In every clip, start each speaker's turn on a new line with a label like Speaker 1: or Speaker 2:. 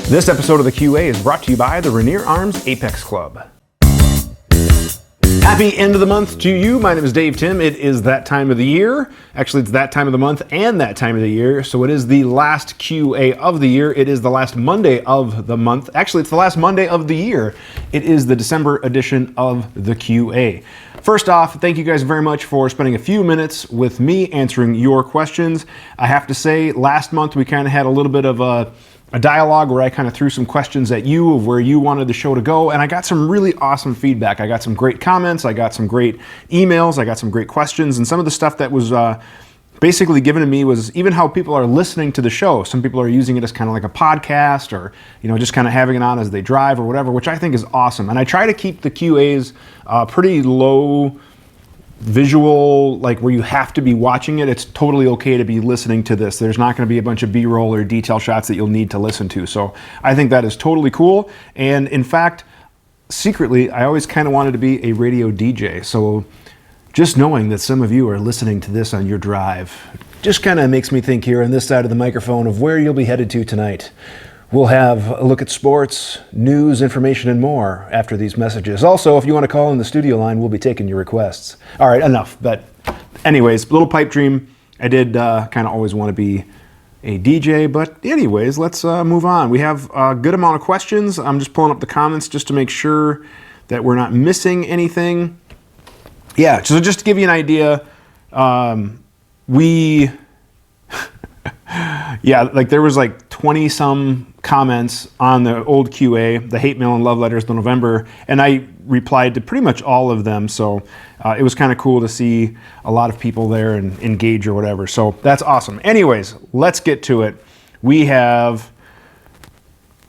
Speaker 1: This episode of the QA is brought to you by the Rainier Arms Apex Club. Happy end of the month to you. My name is Dave Timm. It is that time of the year. Actually, it's that time of the month and that time of the year. So it is the last QA of the year. It is the last Monday of the month. Actually, it's the last Monday of the year. It is the December edition of the QA. First off, thank you guys very much for spending a few minutes with me answering your questions. I have to say, last month we kind of had a little bit of a dialogue where I kind of threw some questions at you of where you wanted the show to go, and I got some really awesome feedback. I got some great comments, I got some great emails, I got some great questions, and some of the stuff that was basically given to me was even how people are listening to the show. Some people are using it as kind of like a podcast, or just kind of having it on as they drive or whatever, which I think is awesome. And I try to keep the QAs pretty low visual, like where you have to be watching it. It's totally okay to be listening to this. There's not going to be a bunch of B-roll or detail shots that you'll need to listen to. So I think that is totally cool. And in fact, secretly, I always kind of wanted to be a radio DJ. So just knowing that some of you are listening to this on your drive just kind of makes me think here on this side of the microphone of where you'll be headed to tonight. We'll have a look at sports, news, information, and more after these messages. Also, if you want to call in the studio line, we'll be taking your requests. All right, enough. But anyways, little pipe dream. I did kind of always want to be a DJ. But anyways, let's move on. We have a good amount of questions. I'm just pulling up the comments just to make sure that we're not missing anything. Yeah, so just to give you an idea, there was like 20 some comments on the old QA, the hate mail and love letters in November, and I replied to pretty much all of them. So it was kind of cool to see a lot of people there and engage or whatever. So that's awesome. Anyways, let's get to it. We have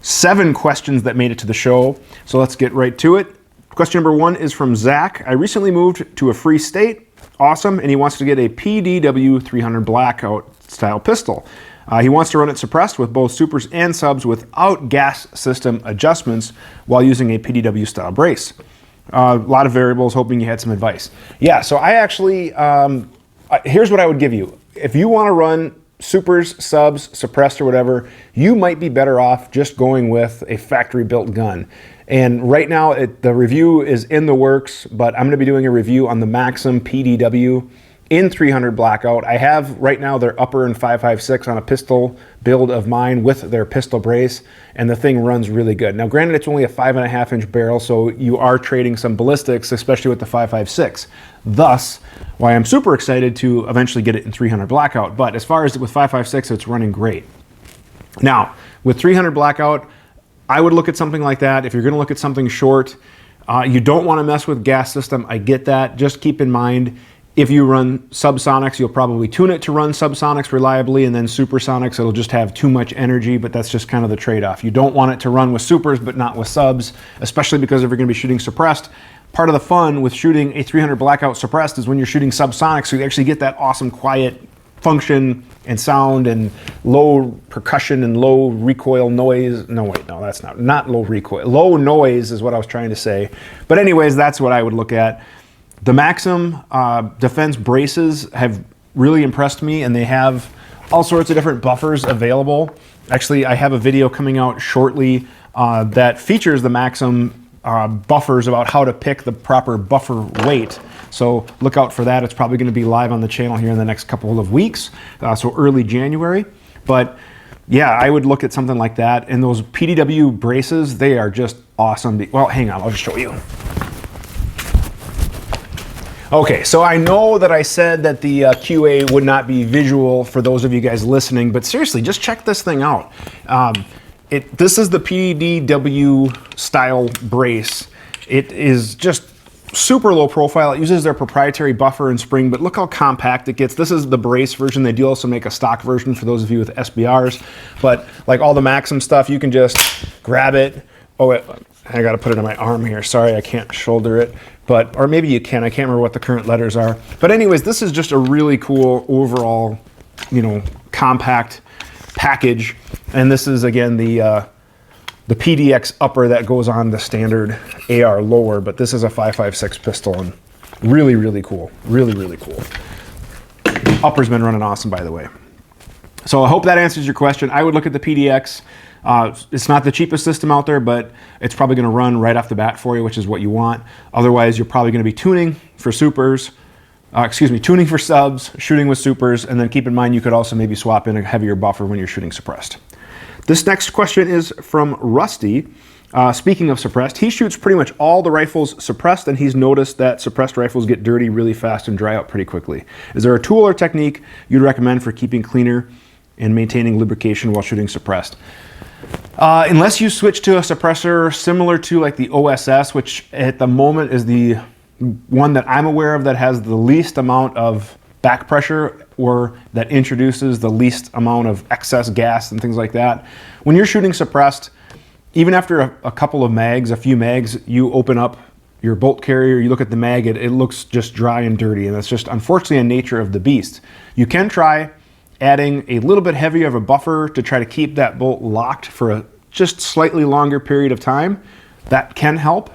Speaker 1: 7 questions that made it to the show. So let's get right to it. Question number 1 is from Zach. I recently moved to a free state. Awesome. And he wants to get a PDW 300 blackout style pistol. He wants to run it suppressed with both supers and subs without gas system adjustments while using a PDW style brace. A lot of variables, hoping you had some advice. Yeah, so I actually, here's what I would give you. If you want to run supers, subs, suppressed or whatever, you might be better off just going with a factory built gun. And right now the review is in the works, but I'm going to be doing a review on the Maxim PDW in 300 blackout. I have right now their upper and 5.56 on a pistol build of mine with their pistol brace, and the thing runs really good. Now granted, it's only a 5.5 inch barrel, so you are trading some ballistics, especially with the 5.56. Thus, why I'm super excited to eventually get it in 300 blackout. But as far as with 5.56, it's running great. Now, with 300 blackout, I would look at something like that. If you're gonna look at something short, you don't wanna mess with gas system, I get that. Just keep in mind, if you run subsonics, you'll probably tune it to run subsonics reliably, and then supersonics, it'll just have too much energy, but that's just kind of the trade-off. You don't want it to run with supers, but not with subs, especially because if you're gonna be shooting suppressed, part of the fun with shooting a 300 blackout suppressed is when you're shooting subsonics, so you actually get that awesome quiet function and sound and low percussion and low recoil noise. No, wait, no, that's not low recoil. Low noise is what I was trying to say. But anyways, that's what I would look at. The Maxim defense braces have really impressed me, and they have all sorts of different buffers available. Actually, I have a video coming out shortly that features the Maxim buffers about how to pick the proper buffer weight. So look out for that. It's probably going to be live on the channel here in the next couple of weeks, so early January. But yeah, I would look at something like that. And those PDW braces, they are just awesome. Well, hang on, I'll just show you. Okay, so I know that I said that the QA would not be visual for those of you guys listening, but seriously, just check this thing out. This is the PDW style brace. It is just super low profile. It uses their proprietary buffer and spring, but look how compact it gets. This is the brace version. They do also make a stock version for those of you with SBRs, but like all the Maxim stuff, you can just grab it. Oh, I got to put it on my arm here. Sorry, I can't shoulder it. But, or maybe you can. I can't remember what the current letters are. But anyways, this is just a really cool overall, compact package. And this is, again, the PDX upper that goes on the standard AR lower. But this is a 5.56 pistol, and really, really cool. Really, really cool. Upper's been running awesome, by the way. So I hope that answers your question. I would look at the PDX. It's not the cheapest system out there, but it's probably going to run right off the bat for you, which is what you want. Otherwise, you're probably going to be tuning for supers, tuning for subs, shooting with supers, and then keep in mind you could also maybe swap in a heavier buffer when you're shooting suppressed. This next question is from Rusty. Speaking of suppressed, he shoots pretty much all the rifles suppressed, and he's noticed that suppressed rifles get dirty really fast and dry out pretty quickly. Is there a tool or technique you'd recommend for keeping cleaner and maintaining lubrication while shooting suppressed? Unless you switch to a suppressor similar to like the OSS, which at the moment is the one that I'm aware of that has the least amount of back pressure or that introduces the least amount of excess gas and things like that. When you're shooting suppressed, even after a couple of mags, a few mags, you open up your bolt carrier, you look at the mag, it looks just dry and dirty, and that's just unfortunately a nature of the beast. You can try adding a little bit heavier of a buffer to try to keep that bolt locked for a just slightly longer period of time. That can help.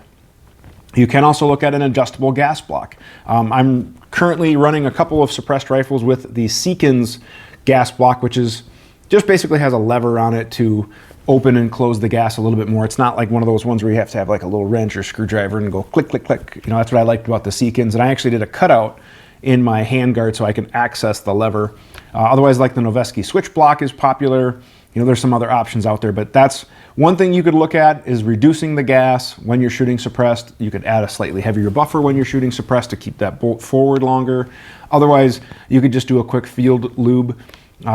Speaker 1: You can also look at an adjustable gas block. I'm currently running a couple of suppressed rifles with the Seekins gas block, which is just basically has a lever on it to open and close the gas a little bit more. It's not like one of those ones where you have to have like a little wrench or screwdriver and go click, click, click. You know, that's what I liked about the Seekins. And I actually did a cutout in my handguard so I can access the lever. Otherwise, like the Noveske switch block is popular. You know, there's some other options out there, but that's one thing you could look at is reducing the gas when you're shooting suppressed. You could add a slightly heavier buffer when you're shooting suppressed to keep that bolt forward longer. Otherwise, you could just do a quick field lube,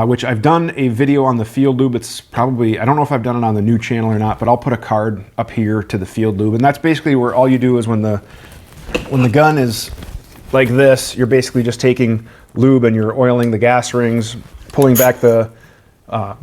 Speaker 1: which I've done a video on the field lube. It's probably, I don't know if I've done it on the new channel or not, but I'll put a card up here to the field lube. And that's basically where all you do is when the gun is like this, you're basically just taking lube and you're oiling the gas rings, pulling back the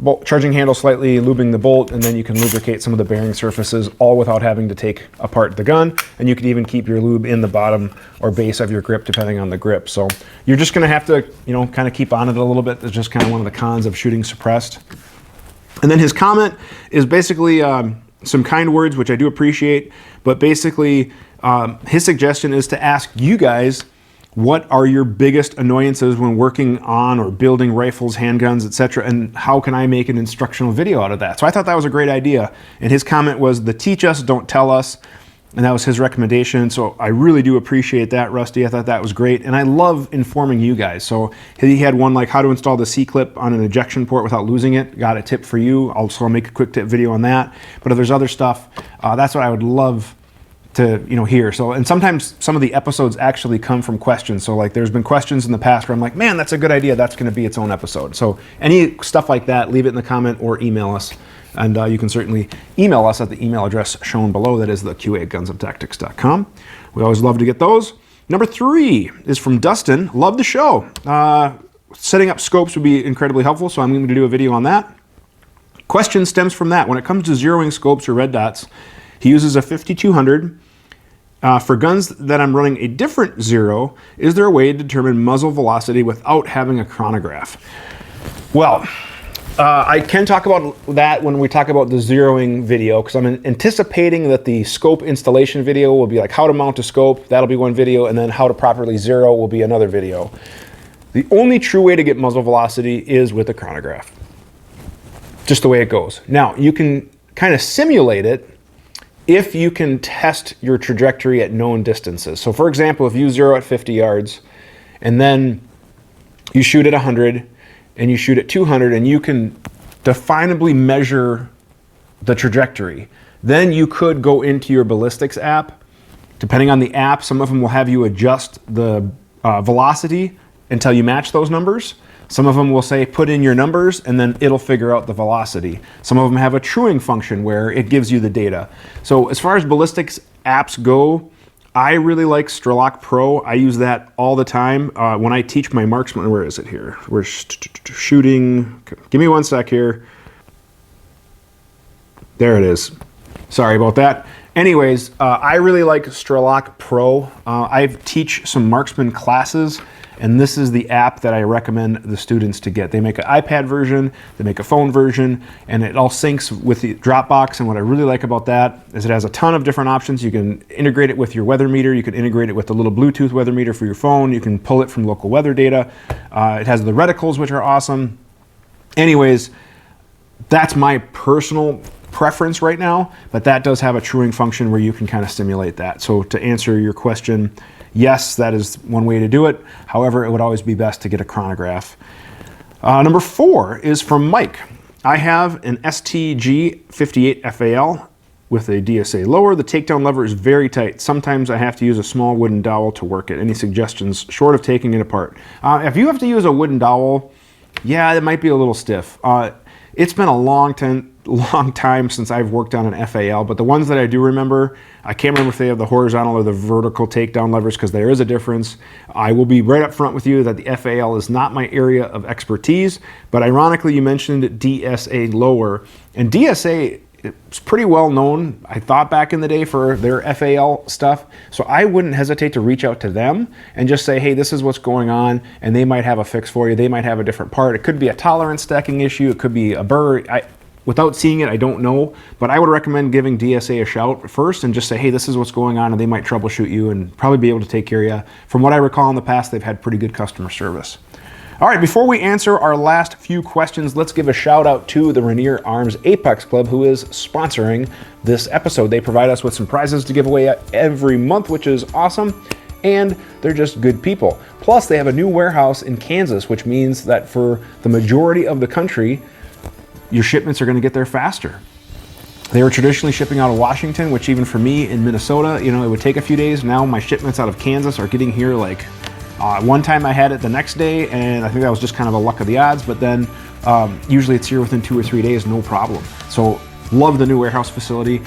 Speaker 1: bolt charging handle slightly, lubing the bolt, and then you can lubricate some of the bearing surfaces all without having to take apart the gun. And you can even keep your lube in the bottom or base of your grip depending on the grip. So you're just going to have to, you know, kind of keep on it a little bit. It's just kind of one of the cons of shooting suppressed. And then his comment is basically some kind words, which I do appreciate, but basically his suggestion is to ask you guys, what are your biggest annoyances when working on or building rifles, handguns, etc., and how can I make an instructional video out of that? So I thought that was a great idea. And his comment was the teach us, don't tell us. And that was his recommendation. So I really do appreciate that, Rusty. I thought that was great. And I love informing you guys. So he had one like how to install the C-clip on an ejection port without losing it. Got a tip for you. Also, I'll make a quick tip video on that. But if there's other stuff, that's what I would love to, you know, hear. So, and sometimes some of the episodes actually come from questions. So like there's been questions in the past where I'm like, man, that's a good idea. That's going to be its own episode. So any stuff like that, leave it in the comment or email us. And you can certainly email us at the email address shown below. That is theqa@gunsandtactics.com. We always love to get those. Number 3 is from Dustin. Love the show. Setting up scopes would be incredibly helpful. So I'm going to do a video on that. Question stems from that. When it comes to zeroing scopes or red dots, he uses a 5200. For guns that I'm running a different zero, is there a way to determine muzzle velocity without having a chronograph? Well, I can talk about that when we talk about the zeroing video, because I'm anticipating that the scope installation video will be like how to mount a scope. That'll be one video, and then how to properly zero will be another video. The only true way to get muzzle velocity is with a chronograph. Just the way it goes. Now, you can kind of simulate it if you can test your trajectory at known distances. So for example, if you zero at 50 yards and then you shoot at 100 and you shoot at 200 and you can definably measure the trajectory, then you could go into your ballistics app. Depending on the app, some of them will have you adjust the velocity until you match those numbers. Some of them will say put in your numbers and then it'll figure out the velocity. Some of them have a truing function where it gives you the data. So as far as ballistics apps go, I really like Strelok Pro. I use that all the time. When I teach my marksman, where is it here? We're shooting, give me one sec here. There it is. Sorry about that. Anyways, I really like Strelok Pro. I teach some marksman classes, and this is the app that I recommend the students to get. They make an iPad version, they make a phone version, and it all syncs with the Dropbox. And what I really like about that is it has a ton of different options. You can integrate it with your weather meter. You can integrate it with the little Bluetooth weather meter for your phone. You can pull it from local weather data. It has the reticles, which are awesome. Anyways, That's my personal preference right now, but that does have a truing function where you can kind of simulate that. So to answer your question, yes, that is one way to do it. However, it would always be best to get a chronograph. Number 4 is from Mike. I have an STG58 FAL with a DSA lower. The takedown lever is very tight. Sometimes I have to use a small wooden dowel to work it. Any suggestions short of taking it apart? If you have to use a wooden dowel, yeah, it might be a little stiff. It's been a long time since I've worked on an FAL, but the ones that I do remember, I can't remember if they have the horizontal or the vertical takedown levers because there is a difference. I will be right up front with you that the FAL is not my area of expertise, but ironically you mentioned DSA lower, and DSA is pretty well known, I thought, back in the day for their FAL stuff, so I wouldn't hesitate to reach out to them and just say, hey, this is what's going on, and they might have a fix for you. They might have a different part. It could be a tolerance stacking issue. It could be a burr. Without seeing it, I don't know, but I would recommend giving DSA a shout first and just say, hey, this is what's going on, and they might troubleshoot you and probably be able to take care of you. From what I recall in the past, they've had pretty good customer service. All right, before we answer our last few questions, let's give a shout out to the Rainier Arms Apex Club, who is sponsoring this episode. They provide us with some prizes to give away every month, which is awesome, and they're just good people. Plus, they have a new warehouse in Kansas, which means that for the majority of the country, your shipments are going to get there faster. They were traditionally shipping out of Washington, which even for me in Minnesota, it would take a few days. Now my shipments out of Kansas are getting here like, one time I had it the next day, and I think that was just kind of a luck of the odds, but then usually it's here within 2 or 3 days, no problem. So love the new warehouse facility.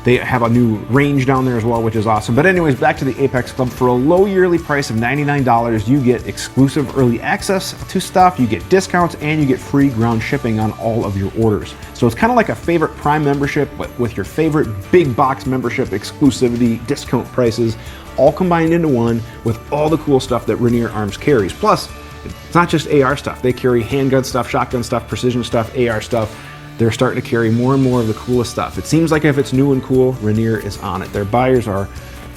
Speaker 1: They have a new range down there as well, which is awesome. But anyways, back to the Apex Club. For a low yearly price of $99, you get exclusive early access to stuff, you get discounts, and you get free ground shipping on all of your orders. So it's kind of like a favorite Prime membership, but with your favorite big box membership exclusivity, discount prices, all combined into one with all the cool stuff that Rainier Arms carries. Plus, it's not just AR stuff. They carry handgun stuff, shotgun stuff, precision stuff, AR stuff. They're starting to carry more and more of the coolest stuff. It seems like if it's new and cool, Rainier is on it. Their buyers are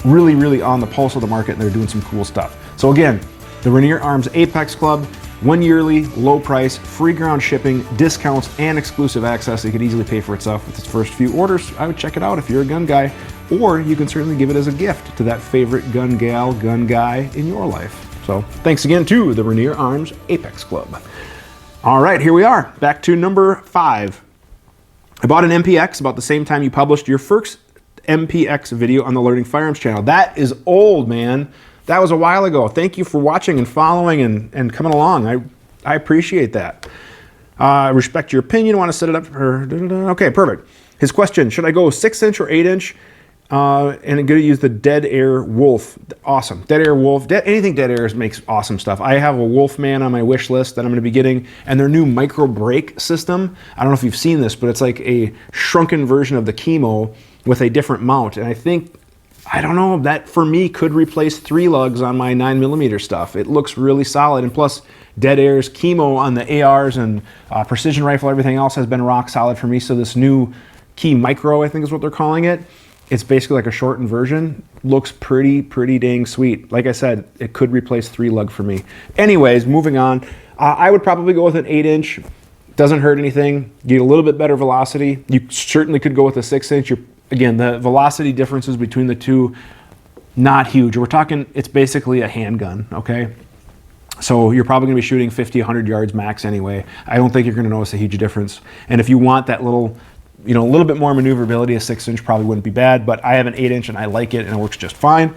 Speaker 1: really, really on the pulse of the market, and they're doing some cool stuff. So again, the Rainier Arms Apex Club, 1 yearly, low price, free ground shipping, discounts, and exclusive access. It could easily pay for itself with its first few orders. I would check it out if you're a gun guy, or you can certainly give it as a gift to that favorite gun gal, gun guy in your life. So thanks again to the Rainier Arms Apex Club. All right, here we are, back to number 5. I bought an MPX about the same time you published your first MPX video on the Learning Firearms channel. That is old, man. That was a while ago. Thank you for watching and following and coming along. I appreciate that. I respect your opinion. Want to set it up for... Okay, perfect. His question, should I go 6-inch or 8-inch? And I'm going to use the Dead Air Wolf. Awesome. Dead Air Wolf. Anything Dead Air makes awesome stuff. I have a Wolfman on my wish list that I'm going to be getting, and their new micro brake system. I don't know if you've seen this, but it's like a shrunken version of the Chemo with a different mount. And I don't know, that for me could replace 3 lugs on my 9mm stuff. It looks really solid. And plus, Dead Air's Chemo on the ARs and precision rifle, everything else has been rock solid for me. So this new Key Micro, I think is what they're calling it. It's basically like a shortened version. Looks pretty dang sweet. Like I said, it could replace 3 lug for me. Anyways, moving on. I would probably go with an 8-inch. Doesn't hurt anything. You get a little bit better velocity. You certainly could go with a 6-inch. Again, the velocity differences between the two, not huge. We're talking, it's basically a handgun, okay? So you're probably going to be shooting 50, 100 yards max anyway. I don't think you're going to notice a huge difference. And if you want that little... a little bit more maneuverability, a 6-inch probably wouldn't be bad, but I have an 8-inch and I like it and it works just fine.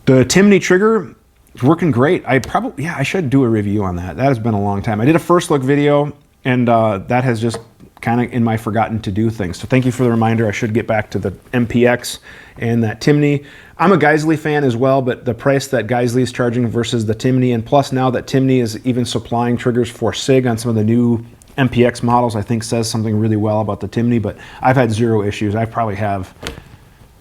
Speaker 1: The TIMM trigger is working great. I should do a review on that. That has been a long time. I did a first look video, and that has just kind of in my forgotten to do things. So thank you for the reminder. I should get back to the MPX and that TIMM. I'm a Geisley fan as well, but the price that Geisley is charging versus the TIMM, and plus now that TIMM is even supplying triggers for SIG on some of the new MPX models, I think says something really well about the TIMM, but I've had 0 issues. I probably have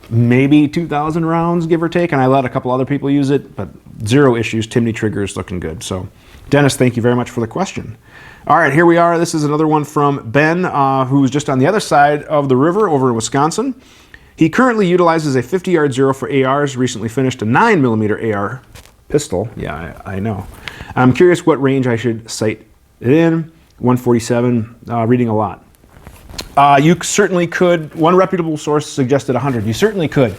Speaker 1: maybe 2,000 rounds, give or take, and I let a couple other people use it, but 0 issues. TIMM trigger is looking good. So Dennis, thank you very much for the question. All right, here we are. This is another one from Ben, who's just on the other side of the river over in Wisconsin. He currently utilizes a 50-yard zero for ARs, recently finished a 9mm AR pistol. Yeah, I know. I'm curious what range I should sight it in. 147, reading a lot. You certainly could, one reputable source suggested 100. You certainly could.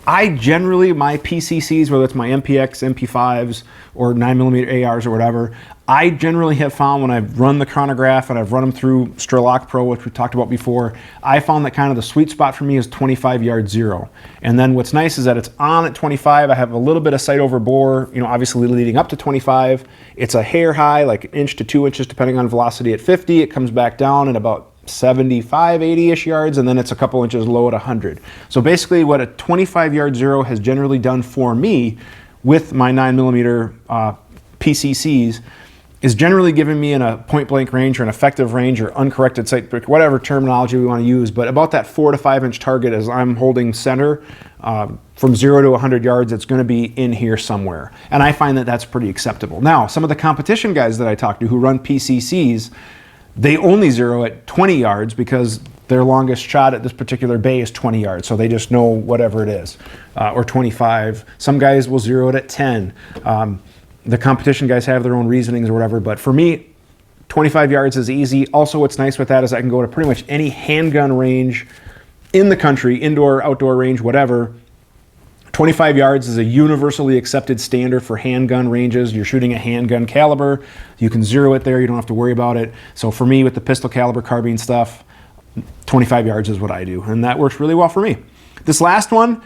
Speaker 1: I generally, my PCCs, whether it's my MPX, MP5s, or 9mm ARs or whatever, I generally have found when I've run the chronograph and I've run them through Strelok Pro, which we talked about before, I found that kind of the sweet spot for me is 25 yard zero. And then what's nice is that it's on at 25. I have a little bit of sight over bore, you know, obviously leading up to 25. It's a hair high, like 1 inch to 2 inches, depending on velocity at 50. It comes back down at about 75, 80-ish yards, and then it's a couple inches low at 100. So basically what a 25 yard zero has generally done for me with my 9mm PCCs is generally giving me in a point blank range or an effective range or uncorrected sight, whatever terminology we want to use, but about that 4 to 5 inch target as I'm holding center from 0 to 100 yards, it's going to be in here somewhere. And I find that that's pretty acceptable. Now, some of the competition guys that I talk to who run PCCs, they only zero at 20 yards because their longest shot at this particular bay is 20 yards. So they just know whatever it is, or 25. Some guys will zero it at 10. The competition guys have their own reasonings or whatever. But for me, 25 yards is easy. Also, what's nice with that is I can go to pretty much any handgun range in the country, indoor, outdoor range, whatever. 25 yards is a universally accepted standard for handgun ranges. You're shooting a handgun caliber, you can zero it there, you don't have to worry about it. So for me with the pistol caliber carbine stuff, 25 yards is what I do, and that works really well for me. This last one,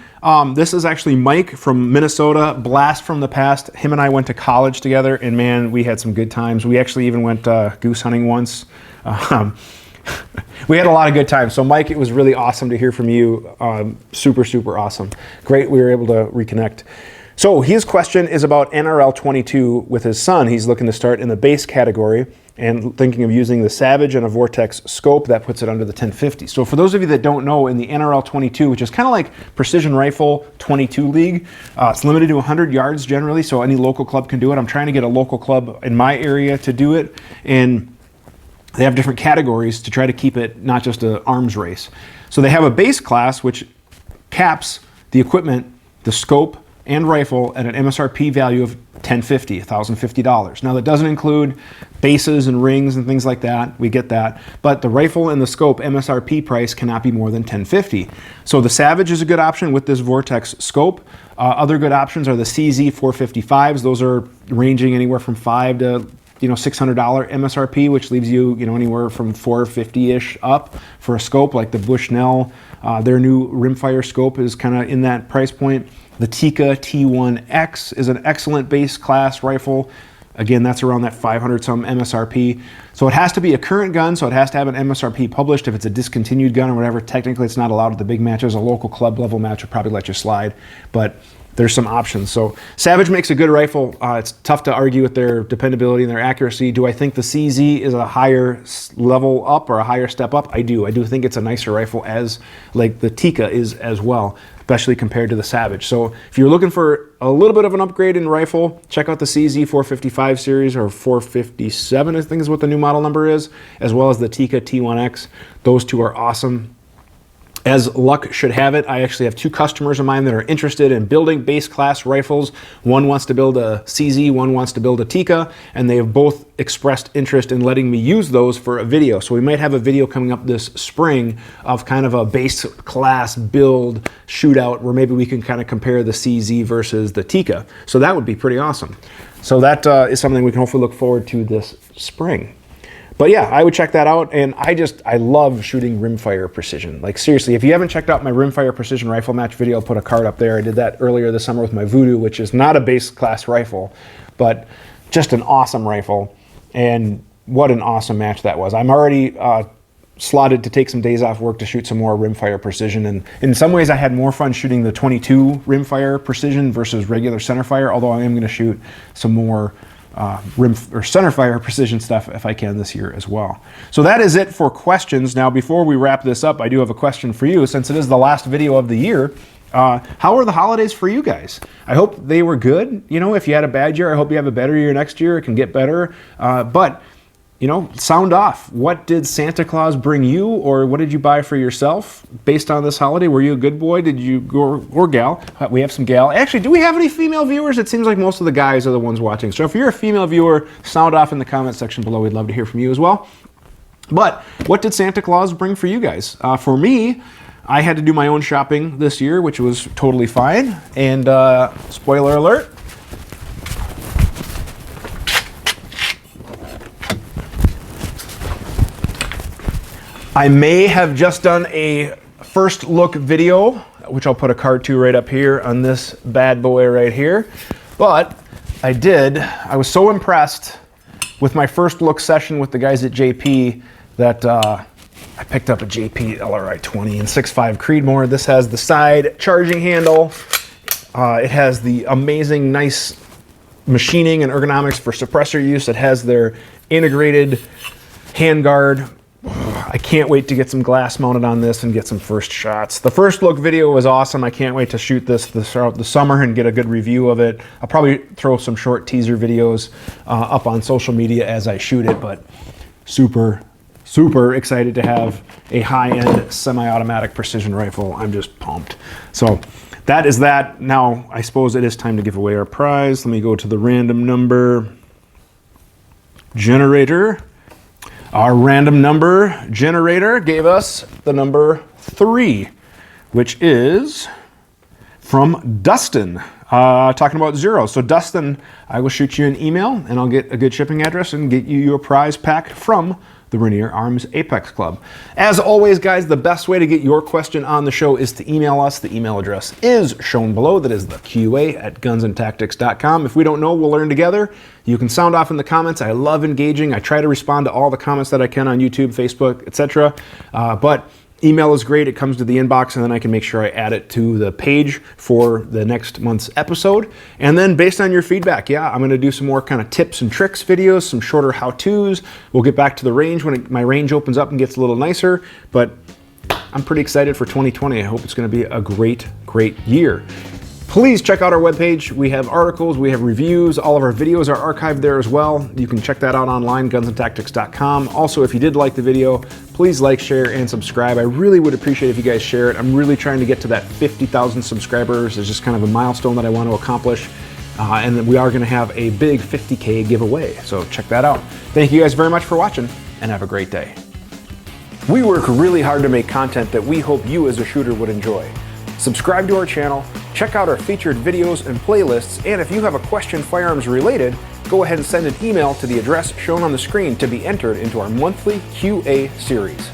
Speaker 1: this is actually Mike from Minnesota, blast from the past. Him and I went to college together, and man, we had some good times. We actually even went goose hunting once. We had a lot of good times. So Mike, it was really awesome to hear from you. Super, super awesome. Great, we were able to reconnect. So his question is about NRL 22 with his son. He's looking to start in the base category and thinking of using the Savage and a Vortex scope. That puts it under the 1050. So for those of you that don't know, in the NRL 22, which is kind of like Precision Rifle 22 League, it's limited to 100 yards generally, so any local club can do it. I'm trying to get a local club in my area to do it, and they have different categories to try to keep it not just an arms race. So they have a base class which caps the equipment, the scope, and rifle at an MSRP value of $1,050, $1,050. Now that doesn't include bases and rings and things like that, we get that, but the rifle and the scope MSRP price cannot be more than $1,050. So the Savage is a good option with this Vortex scope. Other good options are the CZ 455s. Those are ranging anywhere from $500 to $600 MSRP, which leaves you anywhere from $450-ish up for a scope like the Bushnell. Their new rimfire scope is kind of in that price point. The TIQA T1X is an excellent base class rifle. Again, that's around that 500 some MSRP. So it has to be a current gun, so it has to have an MSRP published. If it's a discontinued gun or whatever, technically it's not allowed at the big matches. A local club level match would probably let you slide, but there's some options. So Savage makes a good rifle. It's tough to argue with their dependability and their accuracy. Do I think the CZ is a higher level up or a higher step up? I do. I do think it's a nicer rifle, as like the TIQA is as well, especially compared to the Savage. So if you're looking for a little bit of an upgrade in rifle, check out the CZ 455 series, or 457 I think is what the new model number is, as well as the TIQA T1X. Those two are awesome. As luck should have it, I actually have two customers of mine that are interested in building base class rifles. One wants to build a CZ, one wants to build a TIQA, and they have both expressed interest in letting me use those for a video. So we might have a video coming up this spring of kind of a base class build shootout where maybe we can kind of compare the CZ versus the TIQA. So that would be pretty awesome. So that is something we can hopefully look forward to this spring. But yeah, I would check that out, and I love shooting rimfire precision. Like seriously, if you haven't checked out my rimfire precision rifle match video, I'll put a card up there. I did that earlier this summer with my Voodoo, which is not a base class rifle, but just an awesome rifle, and what an awesome match that was. I'm already slotted to take some days off work to shoot some more rimfire precision, and in some ways I had more fun shooting the 22 rimfire precision versus regular centerfire, although I am going to shoot some more rim or centerfire precision stuff if I can this year as well. So that is it for questions. Now, before we wrap this up, I do have a question for you, since it is the last video of the year. How are the holidays for you guys? I hope they were good. If you had a bad year, I hope you have a better year next year. It can get better. But you know, sound off. What did Santa Claus bring you, or what did you buy for yourself based on this holiday? Were you a good boy? Did you, or gal? We have some gal. Actually, do we have any female viewers? It seems like most of the guys are the ones watching. So if you're a female viewer, sound off in the comment section below. We'd love to hear from you as well. But what did Santa Claus bring for you guys? For me, I had to do my own shopping this year, which was totally fine. And spoiler alert, I may have just done a first look video, which I'll put a card to right up here on this bad boy right here. But I was so impressed with my first look session with the guys at JP that I picked up a JP LRI 20 and 6.5 Creedmoor. This has the side charging handle. It has the amazing, nice machining and ergonomics for suppressor use. It has their integrated handguard. I can't wait to get some glass mounted on this and get some first shots. The first look video was awesome. I can't wait to shoot this throughout the summer and get a good review of it. I'll probably throw some short teaser videos up on social media as I shoot it, but super, super excited to have a high-end semi-automatic precision rifle. I'm just pumped. So that is that. Now, I suppose it is time to give away our prize. Let me go to the random number generator. Our random number generator gave us the number 3, which is from Dustin, talking about zeros. So Dustin, I will shoot you an email and I'll get a good shipping address and get you your prize pack from the Rainier Arms Apex Club. As always, guys, the best way to get your question on the show is to email us. The email address is shown below. That is the QA@gunsandtactics.com. If we don't know, we'll learn together. You can sound off in the comments. I love engaging. I try to respond to all the comments that I can on YouTube, Facebook, etc. But email is great. It comes to the inbox, and then I can make sure I add it to the page for the next month's episode. And then based on your feedback, yeah, I'm going to do some more kind of tips and tricks videos, some shorter how-tos. We'll get back to the range when my range opens up and gets a little nicer. But I'm pretty excited for 2020. I hope it's going to be a great, great year. Please check out our webpage. We have articles, we have reviews, all of our videos are archived there as well. You can check that out online, gunsandtactics.com. Also, if you did like the video, please like, share, and subscribe. I really would appreciate if you guys share it. I'm really trying to get to that 50,000 subscribers. It's just kind of a milestone that I want to accomplish. And we are going to have a big 50K giveaway, so check that out. Thank you guys very much for watching, and have a great day. We work really hard to make content that we hope you as a shooter would enjoy. Subscribe to our channel, check out our featured videos and playlists, and if you have a question firearms related, go ahead and send an email to the address shown on the screen to be entered into our monthly QA series.